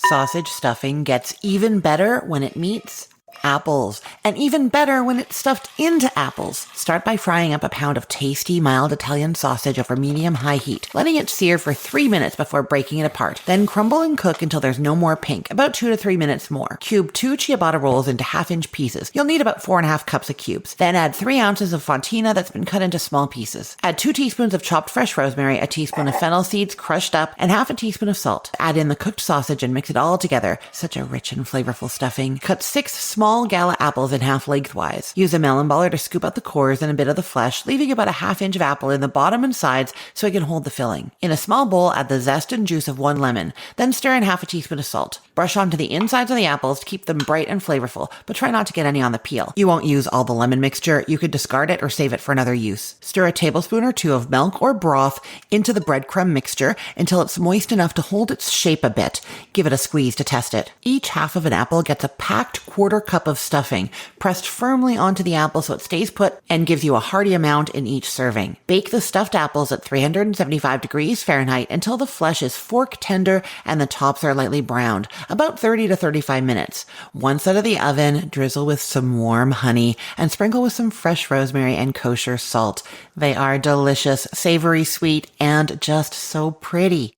Sausage stuffing gets even better when it meets apples, and even better when it's stuffed into apples. Start by frying up a pound of tasty, mild Italian sausage over medium-high heat, letting it sear for 3 minutes before breaking it apart. Then crumble and cook until there's no more pink, about 2 to 3 minutes more. Cube 2 ciabatta rolls into half-inch pieces. You'll need about 4.5 cups of cubes. Then add 3 ounces of fontina that's been cut into small pieces. Add 2 teaspoons of chopped fresh rosemary, a teaspoon of fennel seeds crushed up, and half a teaspoon of salt. Add in the cooked sausage and mix it all together. Such a rich and flavorful stuffing. Cut 6 small Gala apples in half lengthwise. Use a melon baller to scoop out the cores and a bit of the flesh, leaving about a half-inch of apple in the bottom and sides so it can hold the filling. In a small bowl, add the zest and juice of 1 lemon, then stir in half a teaspoon of salt. Brush onto the insides of the apples to keep them bright and flavorful, but try not to get any on the peel. You won't use all the lemon mixture. You could discard it or save it for another use. Stir a tablespoon or 2 of milk or broth into the breadcrumb mixture until it's moist enough to hold its shape a bit. Give it a squeeze to test it. Each half of an apple gets a packed 1/4 cup of stuffing pressed firmly onto the apple so it stays put and gives you a hearty amount in each serving. Bake the stuffed apples at 375 degrees Fahrenheit until the flesh is fork tender and the tops are lightly browned, about 30 to 35 minutes. Once out of the oven, drizzle with some warm honey and sprinkle with some fresh rosemary and kosher salt. They are delicious, savory, sweet, and just so pretty.